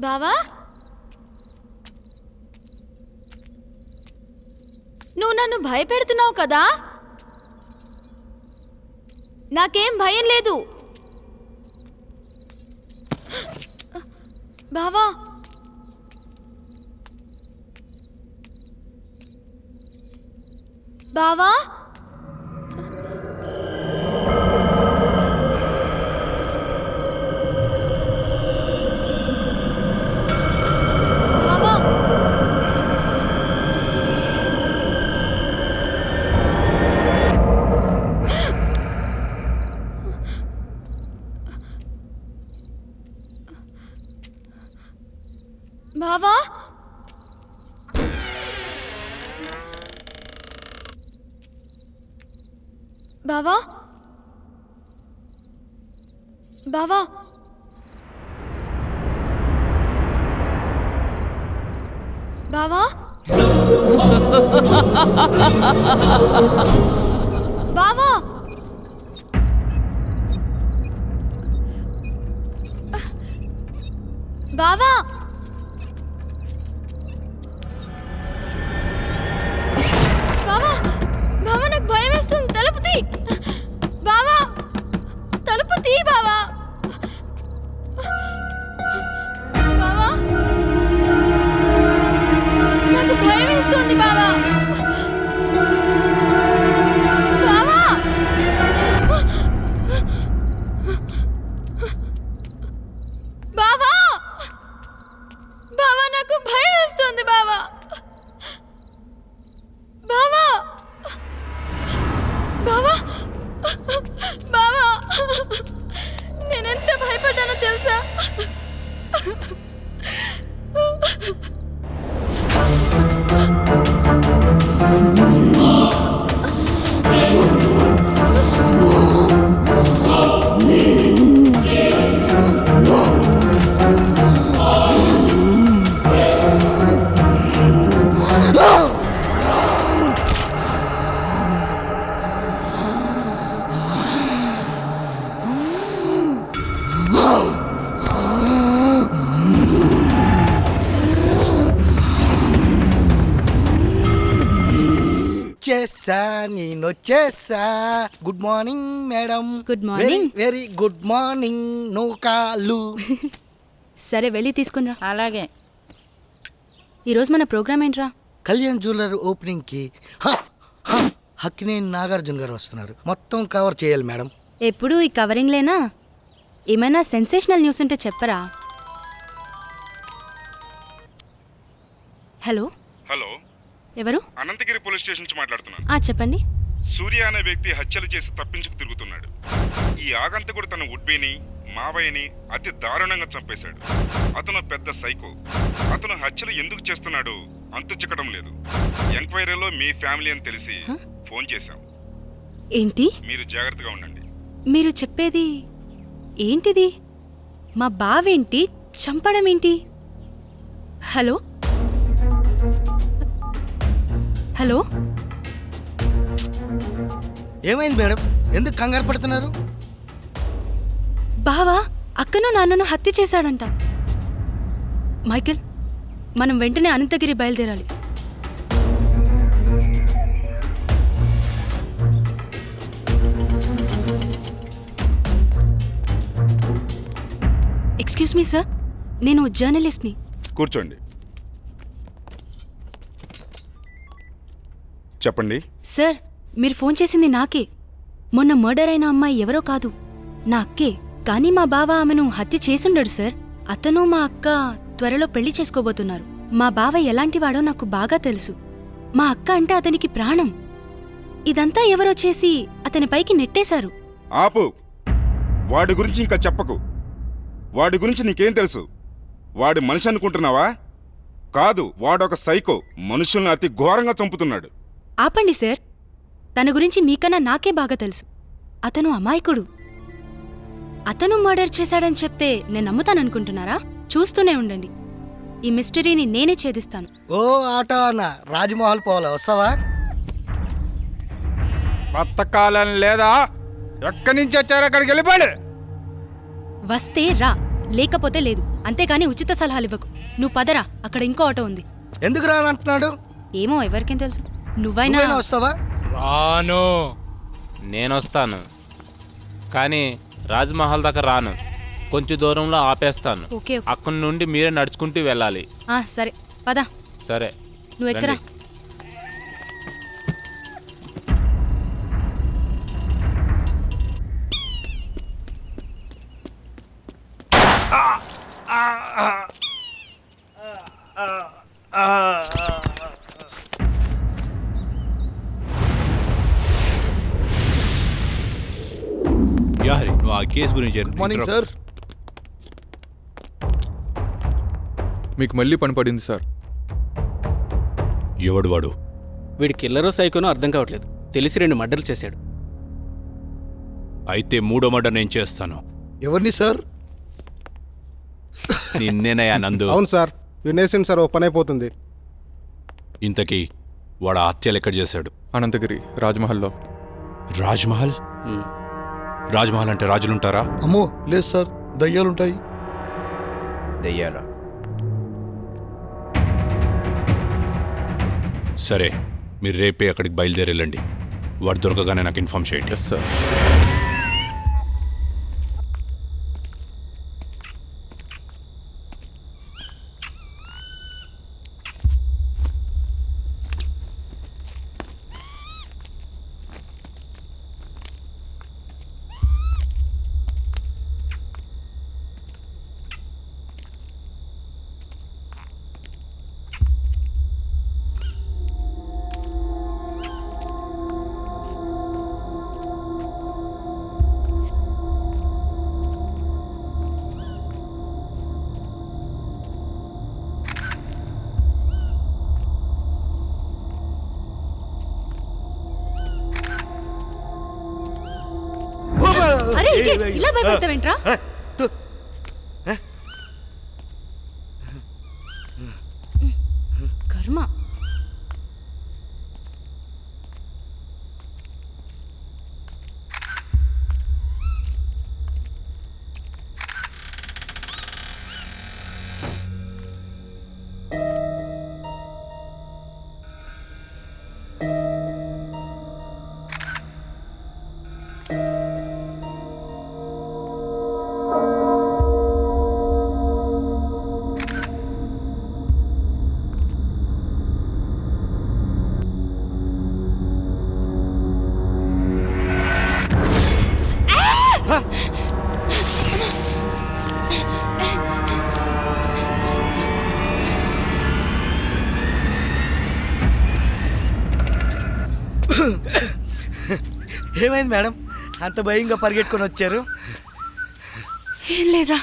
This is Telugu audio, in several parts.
బావా, నువ్వు నన్ను భయపెడుతున్నావు కదా? నాకేం భయం లేదు బావా. బావా, బావా, బావా, బావా, బావా, బావా, బావా, బావా, బావా, నాకు భయం వేస్తుంది. తలుపు తీ బావా, తలుపు తీ బావా. బావా, నాకు భయం వేస్తుంది బావా. బావా, బావా, బావా, నాకు భయం వేస్తుంది బావా. బావా, బావా, బావా, నేనెంత భయపడ్డానో తెలుసా? నేను వచ్చేసా. Good morning madam. Good morning. Very good morning. No call. సరే వెళ్ళి తీసుకునిరా. అలాగే. ఈరోజు మన ప్రోగ్రామ్ ఏంట్రా? కళ్యాణ్ జ్యువెలర్ ఓపెనింగ్ కి హక్కినేని నాగార్జున గారు వస్తున్నారు. మొత్తం కవర్ చేయాలి మేడం. ఎప్పుడు ఈ కవరింగ్లేనా? ఏమైనా సెన్సేషనల్ న్యూస్ ఉంటే చెప్పరా? హలో హలో, ఎవరు? అనంతగిరి పోలీస్ స్టేషన్ నుంచి మాట్లాడుతున్నాను. చెప్పండి. సూర్య అనే వ్యక్తి హత్యలు చేసి తప్పించుకు తిరుగుతున్నాడు. ఈ ఆగంతకుడు తన ఉడ్బీని మావయ్యని అతి దారుణంగా చంపేశాడు. అతను పెద్ద సైకో. అతను హత్యలు ఎందుకు చేస్తున్నాడో అంతు చిక్కడం లేదు. ఎంక్వైరీలో మీ ఫ్యామిలీ అని తెలిసి ఫోన్ చేశాం. ఏంటి? మీరు జాగ్రత్తగా ఉండండి. మీరు చెప్పేది ఏంటిది? మా బావేంటి చంపడం ఏంటి? హలో హలో, ఏమైంది మేడం? ఎందుకు కంగారు పడుతున్నారు? బావా అక్కను నాన్నను హత్య చేశాడంట. మైకేల్, మనం వెంటనే అనంతగిరి బయలుదేరాలి. ఎక్స్క్యూజ్ మీ సార్, నేను జర్నలిస్ట్ని. కూర్చోండి. చెప్పండి. సార్, మీరు ఫోన్ చేసింది నాకే. మొన్న మర్డర్ అయిన అమ్మాయి ఎవరో కాదు, నా అక్కే. కానీ మా బావ ఆమెను హత్య చేసుండడు సార్. అతను మా అక్క త్వరలో పెళ్లి చేసుకోబోతున్నారు. మా బావ ఎలాంటివాడో నాకు బాగా తెలుసు. మా అక్క అంటే అతనికి ప్రాణం. ఇదంతా ఎవరో చేసి అతని పైకి నెట్టేశారు. ఆపు. వాడి గురించి ఇంకా చెప్పకు. వాడి గురించి నీకేం తెలుసు? వాడి మనిషి అనుకుంటున్నావా? కాదు, వాడొక సైకో. మనుషుల్ని అతి ఘోరంగా చంపుతున్నాడు. ఆపండి సార్, తన గురించి మీకన్నా నాకే బాగా తెలుసు. అతను అమాయకుడు. అతను మర్డర్ చేశాడని చెప్తే నేను నమ్ముతాననుకుంటున్నారా? చూస్తూనే ఉండండి, ఈ మిస్టరీని నేనే ఛేదిస్తాను. ఓ ఆటో అన్న, రాజమహల్ పోవాలా, వస్తావా? బతకాలని లేదా? ఎక్కడి నుంచి వచ్చారో అక్కడికి వెళ్ళిపోండి. వస్తే రా, లేకపోతే లేదు, అంతేకాని ఉచిత సలహాలు ఇవ్వకు. నువ్వు పదరా, అక్కడ ఇంకో ఆటో ఉంది. ఎందుకు రానంటున్నాడు? ఏమో, ఎవరికేం తెలుసు. నువ్వైనా వస్తావా? రాను. నేనొస్తాను, కానీ రాజ్మహల్ దాకా రాను. కొంచెం దూరంలో ఆపేస్తాను. ఓకే. అక్కడి నుండి మీరే నడుచుకుంటూ వెళ్ళాలి. సరే పద. సరే, నువ్వు ఎక్కరా. రండి. యాహరి, నువ్వు ఆ కేసు గురించి మార్నింగ్ సార్. మీకు మళ్ళీ పని పడింది సార్. ఎవడు వాడు? వీడి కిల్లరో సైకోనో అర్థం కావట్లేదు. తెలిసి 2 మర్డర్లు చేశాడు. అయితే 3వ మర్డర్ నేను చేస్తాను. ఎవరిని సార్? నిన్నేనయ్యా నందు. అవును సార్, వినేసింది సార్. ఓ పని అయిపోతుంది. ఇంతకీ వాడు ఆ హత్యలు ఎక్కడ చేశాడు? అనంతగిరి రాజ్మహల్లో. రాజ్మహల్? రాజ్మహల్ అంటే రాజులుంటారా? అమ్మో లేదు సార్, దయ్యాలుంటాయి. దెయ్యాల? సరే, మీరు రేపే అక్కడికి బయలుదేరి వెళ్ళండి. వాడు దొరకగానే నాకు ఇన్ఫార్మ్ చేయండి. Yes sir. అరే ఇలా భయపడతావేంట్రా? కర్మ. ఏమైంది మేడం, అంత భయంగా పరిగెట్టుకొని వచ్చారు? ఏం లేదురా.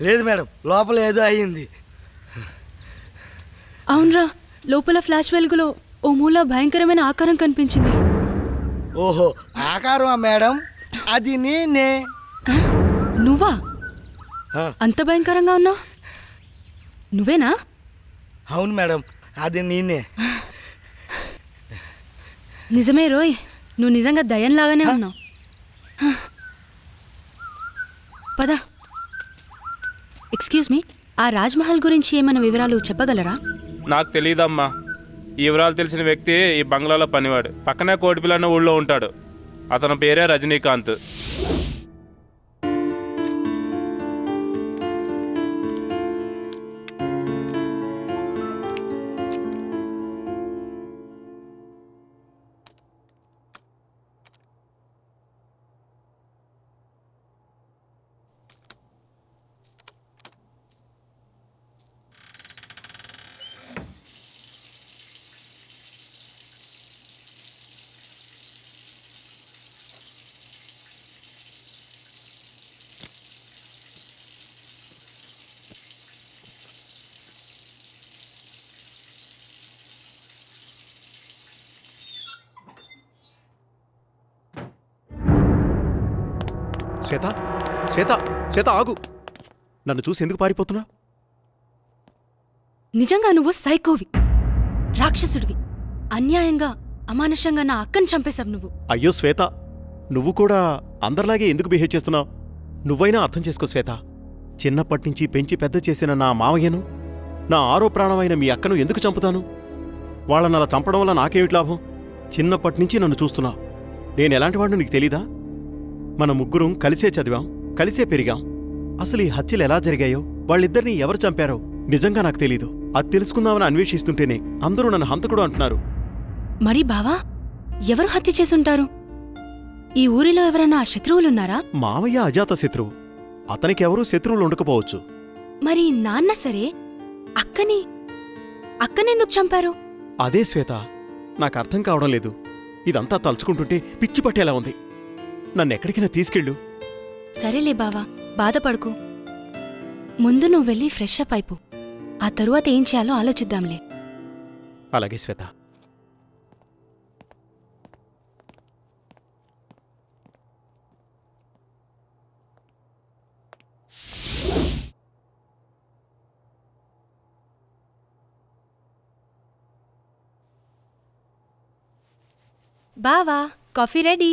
లేదు మేడం, లోపల ఏదో అయ్యింది. అవునరా, లోపల ఫ్లాష్ వెలుగులో ఓ మూల భయంకరమైన ఆకారం కనిపించింది. ఓహో, ఆకారమా మేడం? అది నేనే. నువ్వా? ఆ, అంత భయంకరంగా ఉన్నావు? నువ్వేనా? అవును మేడం, అది నేనే. నిజమే రోయ్, నువ్వు నిజంగా దయ్యంలాగానే ఉన్నావు. పద. ఎక్స్క్యూజ్ మీ, ఆ రాజ్మహల్ గురించి ఏమైనా వివరాలు చెప్పగలరా? నాకు తెలియదమ్మా. ఈ వివరాలు తెలిసిన వ్యక్తి ఈ బంగ్లాలో పనివాడు. పక్కనే కోటిపిల్ల అన్న ఊళ్ళో ఉంటాడు. అతని పేరే రజనీకాంత్. శ్వేత, శ్వేత, శ్వేత ఆగు. నన్ను చూసి ఎందుకు పారిపోతున్నా? నిజంగా నువ్వు సైకోవి, రాక్షసుడివి. అన్యాయంగా అమానుషంగా నా అక్కని చంపేశావు నువ్వు. అయ్యో శ్వేత, నువ్వు కూడా అందరిలాగే ఎందుకు బిహేవ్ చేస్తున్నావు? నువ్వైనా అర్థం చేసుకో శ్వేత. చిన్నప్పటి నుంచి పెంచి పెద్ద చేసిన నా మావయ్యను, నా ఆరో ప్రాణమైన మీ అక్కను ఎందుకు చంపుతాను? వాళ్ళని అలా చంపడం వల్ల నాకేమిటి లాభం? చిన్నప్పటి నుంచి నన్ను చూస్తున్నా. నేను ఎలాంటి వాడిని నీకు తెలీదా? మన ముగ్గురం కలిసే చదివాం, కలిసే పెరిగాం. అసలు ఈ హత్యలు ఎలా జరిగాయో, వాళ్ళిద్దరినీ ఎవరు చంపారో నిజంగా నాకు తెలీదు. అది తెలుసుకుందామని అన్వేషిస్తుంటేనే అందరూ నన్ను హంతకుడు అంటున్నారు. మరి బావా, ఎవరు హత్య చేసుంటారు? ఈ ఊరిలో ఎవరన్నా శత్రువులున్నారా? మావయ్య అజాత శత్రువు. అతనికి ఎవరూ శత్రువులు ఉండకపోవచ్చు. మరి నాన్న సరే, అక్కనెందుకు చంపారు? అదే శ్వేత, నాకు అర్థం కావడం లేదు. ఇదంతా తలుచుకుంటుంటే పిచ్చి పట్టేలా ఉంది. నన్నెక్కడికైనా తీసుకెళ్ళు. సరేలే బావా, బాధపడుకో. ముందు నువ్వు వెళ్ళి ఫ్రెష్ అప్ అయిపో. ఆ తరువాత ఏం చేయాలో ఆలోచిద్దాంలే. అలాగే శ్వేత. బావా, కాఫీ రెడీ.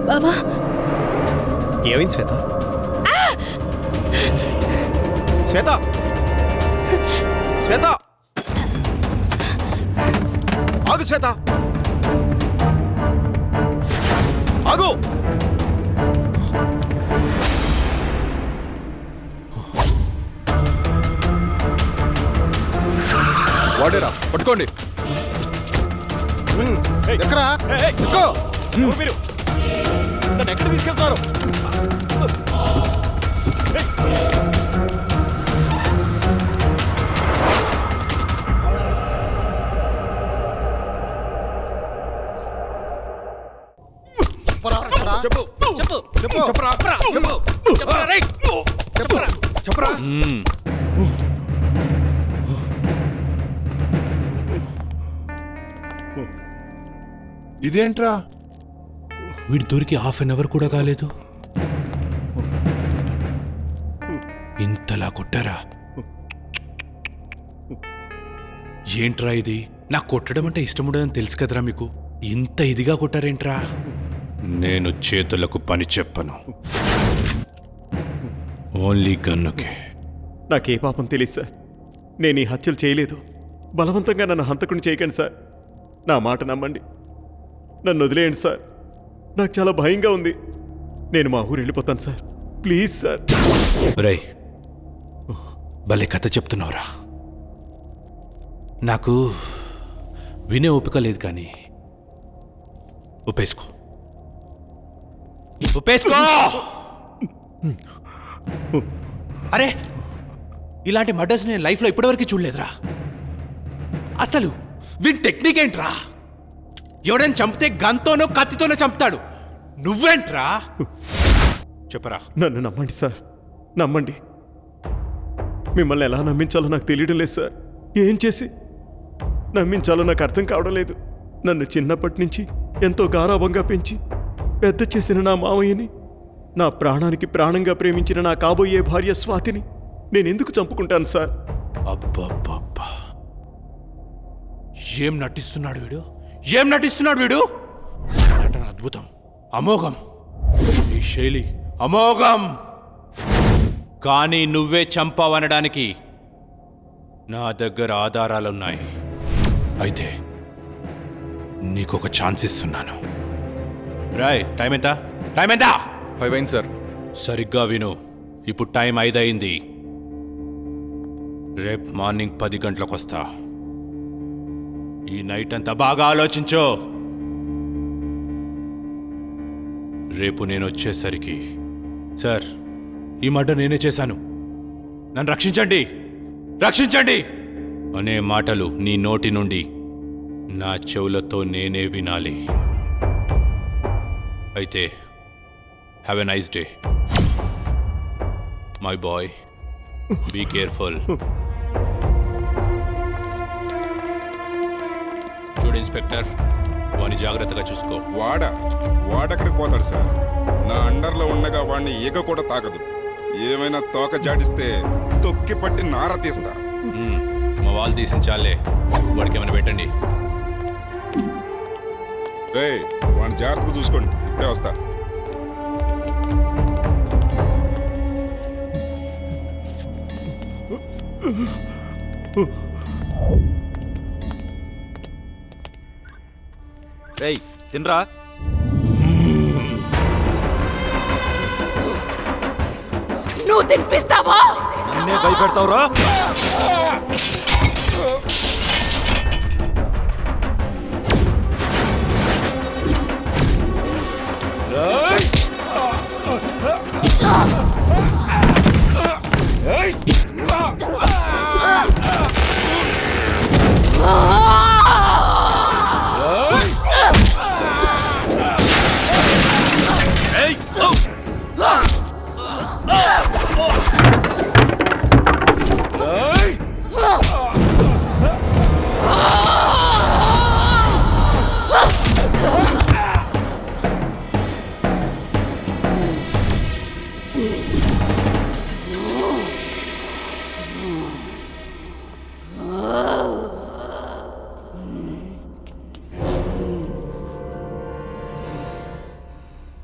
బావా, ఏమైంది శ్వేత? శ్వేత! శ్వేత! ఆగు శ్వేత! ఆగు! వాడేరా, పట్టుకోండి. ఎక్కడా? ఎక్కు! మీరు నన్ను ఎక్కడ తీసుకెళ్తున్నారు? ఇదేంట్రా, వీడి దొరికి హాఫ్ అన్ అవర్ కూడా కాలేదు, ఇంతలా కొట్టారా? ఏంట్రా ఇది? నాకు కొట్టడం అంటే ఇష్టం ఉండదని తెలుసు కదరా మీకు, ఇంత ఇదిగా కొట్టారేంట్రా? నేను చేతులకు పని చెప్పను, ఓన్లీ గన్నుకే. నాకే పాపం తెలియదు సార్. నేను ఈ హత్యలు చేయలేదు. బలవంతంగా నన్ను హంతకుని చేయకండి సార్. నా మాట నమ్మండి. నన్ను వదిలేయండి సార్. నాకు చాలా భయంగా ఉంది. నేను మా ఊరు వెళ్ళిపోతాను సార్. Please sir. రై, భలే కథ చెప్తున్నావురా. నాకు వినే ఓపిక లేదు, కానీ ఒప్పేసుకో. అరే, ఇలాంటి మర్డర్స్ నేను లైఫ్లో ఇప్పటివరకు చూడలేదురా. అసలు వీని టెక్నిక్ ఏంట్రా? ఎవడైనా చంపితే గన్తోనో కత్తితోనో చంపుతాడు, నువ్వేంట్రా? చెప్పరా. నన్ను నమ్మండి సార్, నమ్మండి. మిమ్మల్ని ఎలా నమ్మించాలో నాకు తెలియడం లేదు సార్. ఏం చేసి నమ్మించాలో నాకు అర్థం కావడం లేదు. నన్ను చిన్నప్పటి నుంచి ఎంతో గారాభంగా పెంచి పెద్ద చేసిన నా మామయ్యని, నా ప్రాణానికి ప్రాణంగా ప్రేమించిన నా కాబోయే భార్య స్వాతిని నేనెందుకు చంపుకుంటాను సార్? అబ్బబ్బబ్బా, ఏం నటిస్తున్నాడు వీడు, ఏం నటిస్తున్నాడు వీడు! నటన అద్భుతం, అమోఘం. ఈ శైలి అమోఘం. కానీ నువ్వే చంపావనడానికి నా దగ్గర ఆధారాలున్నాయి. అయితే నీకొక ఛాన్స్ ఇస్తున్నాను. రాయ్, టైం ఎంత? 5 అయింది సార్. సరిగ్గా విను. ఇప్పుడు టైం 5 అయింది. రేపు మార్నింగ్ 10 గంటలకు వస్తా. ఈ నైట్ అంతా బాగా ఆలోచించో. రేపు నేను వచ్చేసరికి, సార్, ఈ మర్డర్ నేనే చేశాను, నన్ను రక్షించండి, రక్షించండి అనే మాటలు నీ నోటి నుండి నా చెవులతో నేనే వినాలి. అయితే have a nice day my boy. Be careful. చూడు ఇన్స్పెక్టర్, వాడిని జాగ్రత్తగా చూసుకో. వాడెక్కడికి పోతాడు సార్? నా అండర్లో ఉండగా వాడిని ఈగ కూడా తాకదు. ఏమైనా తోక జాడిస్తే తొక్కి పట్టి నార తీస్తా. మా వాళ్ళు తీసించాలే వాడికి ఏమైనా పెట్టండి. రే వాడిని జాగ్రత్తగా చూసుకోండి, ఇప్పుడే వస్తా. రేయ్ తినరా. నువ్వు తినిపిస్తావా? నన్నే భయపెడతావురా.